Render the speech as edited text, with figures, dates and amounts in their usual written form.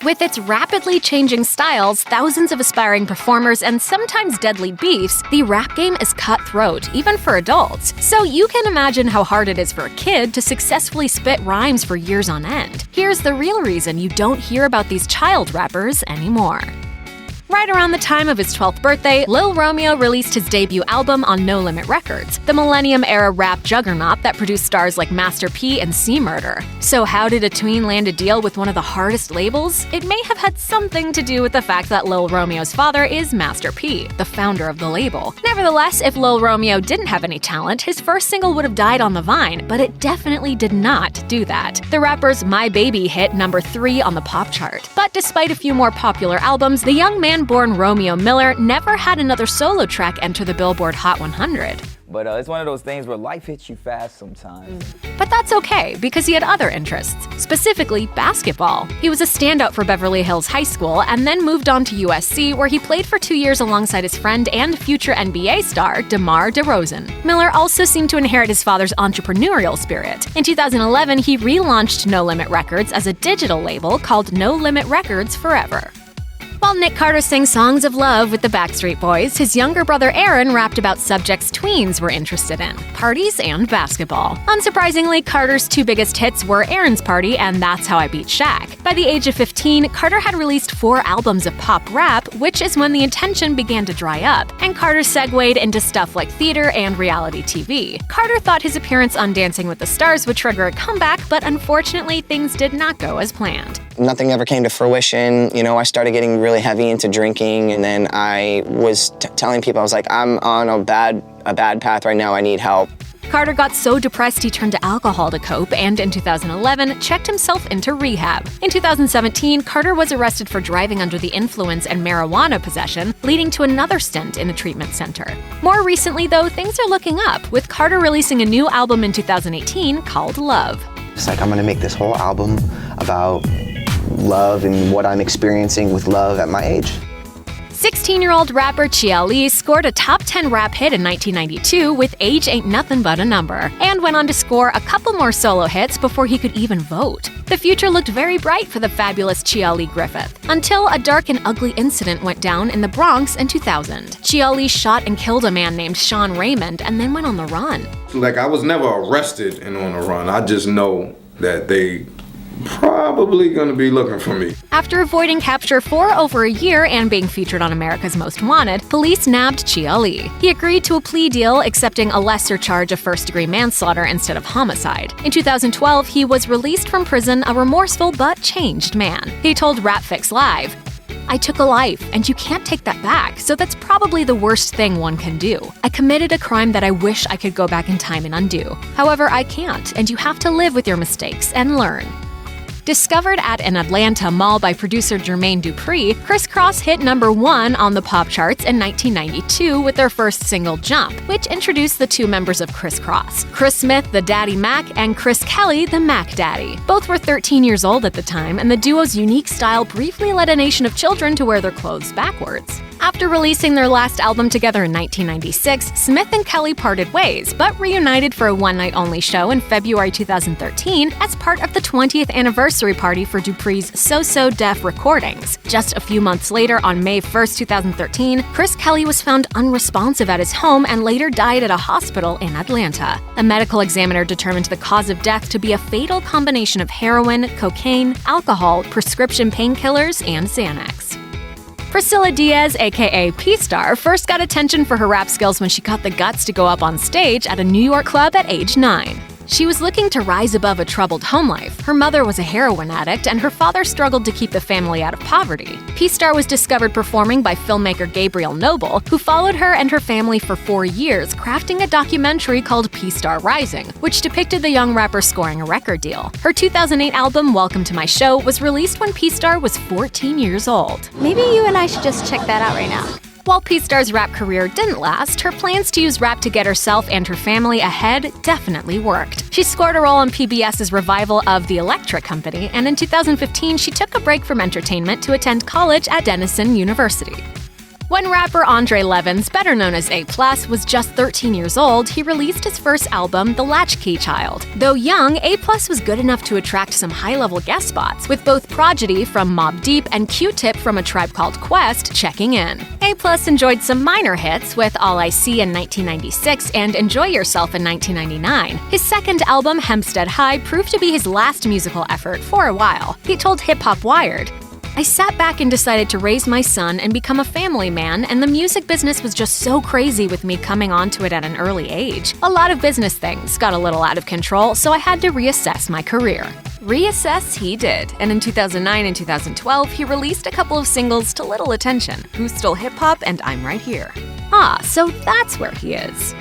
With its rapidly changing styles, thousands of aspiring performers, and sometimes deadly beefs, the rap game is cutthroat, even for adults. So you can imagine how hard it is for a kid to successfully spit rhymes for years on end. Here's the real reason you don't hear about these child rappers anymore. Right around the time of his 12th birthday, Lil Romeo released his debut album on No Limit Records, the millennium-era rap juggernaut that produced stars like Master P and C Murder. So how did a tween land a deal with one of the hardest labels? It may have had something to do with the fact that Lil Romeo's father is Master P, the founder of the label. Nevertheless, if Lil Romeo didn't have any talent, his first single would have died on the vine, but it definitely did not do that. The rapper's My Baby hit number 3 on the pop chart. But despite a few more popular albums, the young man born Romeo Miller never had another solo track enter the Billboard Hot 100. But it's one of those things where life hits you fast sometimes. But that's okay, because he had other interests, specifically basketball. He was a standout for Beverly Hills High School and then moved on to USC, where he played for 2 years alongside his friend and future NBA star DeMar DeRozan. Miller also seemed to inherit his father's entrepreneurial spirit. In 2011, he relaunched No Limit Records as a digital label called No Limit Records Forever. While Nick Carter sang songs of love with the Backstreet Boys, his younger brother Aaron rapped about subjects tweens were interested in: parties and basketball. Unsurprisingly, Carter's 2 biggest hits were Aaron's Party and That's How I Beat Shaq. By the age of 15, Carter had released 4 albums of pop rap, which is when the attention began to dry up, and Carter segued into stuff like theater and reality TV. Carter thought his appearance on Dancing with the Stars would trigger a comeback, but unfortunately, things did not go as planned. Nothing ever came to fruition. I started getting really heavy into drinking, and then I was telling people, I was like, I'm on a bad path right now, I need help. Carter got so depressed he turned to alcohol to cope, and in 2011, checked himself into rehab. In 2017, Carter was arrested for driving under the influence and marijuana possession, leading to another stint in a treatment center. More recently, though, things are looking up, with Carter releasing a new album in 2018 called Love. It's like I'm gonna make this whole album about love and what I'm experiencing with love at my age. 16-year-old rapper Chia Lee scored a top 10 rap hit in 1992 with Age Ain't Nothing But a Number, and went on to score a couple more solo hits before he could even vote. The future looked very bright for the fabulous Chia Lee Griffith, until a dark and ugly incident went down in the Bronx in 2000. Chia Lee shot and killed a man named Sean Raymond and then went on the run. I was never arrested and on the run. I just know that they probably gonna be looking for me. After avoiding capture for over a year and being featured on America's Most Wanted, police nabbed Chia Lee. He agreed to a plea deal, accepting a lesser charge of first-degree manslaughter instead of homicide. In 2012, he was released from prison a remorseful but changed man. He told Rapfix Live, "I took a life, and you can't take that back, so that's probably the worst thing one can do. I committed a crime that I wish I could go back in time and undo. However, I can't, and you have to live with your mistakes and learn." Discovered at an Atlanta mall by producer Jermaine Dupri, Kris Kross hit number 1 on the pop charts in 1992 with their first single, Jump, which introduced the 2 members of Kris Kross: Chris Smith, the Daddy Mac, and Chris Kelly, the Mac Daddy. Both were 13 years old at the time, and the duo's unique style briefly led a nation of children to wear their clothes backwards. After releasing their last album together in 1996, Smith and Kelly parted ways, but reunited for a one-night-only show in February 2013 as part of the 20th anniversary party for Dupri's So Def recordings. Just a few months later, on May 1st, 2013, Chris Kelly was found unresponsive at his home and later died at a hospital in Atlanta. A medical examiner determined the cause of death to be a fatal combination of heroin, cocaine, alcohol, prescription painkillers, and Xanax. Priscilla Diaz, aka P-Star, first got attention for her rap skills when she got the guts to go up on stage at a New York club at age 9. She was looking to rise above a troubled home life. Her mother was a heroin addict, and her father struggled to keep the family out of poverty. P-Star was discovered performing by filmmaker Gabriel Noble, who followed her and her family for 4 years, crafting a documentary called P-Star Rising, which depicted the young rapper scoring a record deal. Her 2008 album, Welcome to My Show, was released when P-Star was 14 years old. Maybe you and I should just check that out right now. While P-Star's rap career didn't last, her plans to use rap to get herself and her family ahead definitely worked. She scored a role on PBS's revival of The Electric Company, and in 2015 she took a break from entertainment to attend college at Denison University. When rapper Andre Levins, better known as A+, was just 13 years old, he released his first album, The Latchkey Child. Though young, A+ was good enough to attract some high-level guest spots, with both Prodigy from Mobb Deep and Q-Tip from A Tribe Called Quest checking in. A+ enjoyed some minor hits with All I See in 1996 and Enjoy Yourself in 1999. His second album, Hempstead High, proved to be his last musical effort for a while. He told Hip Hop Wired, "I sat back and decided to raise my son and become a family man, and the music business was just so crazy with me coming onto it at an early age. A lot of business things got a little out of control, so I had to reassess my career." Reassess he did, and in 2009 and 2012, he released a couple of singles to little attention, Who's Still Hip Hop and I'm Right Here. So that's where he is.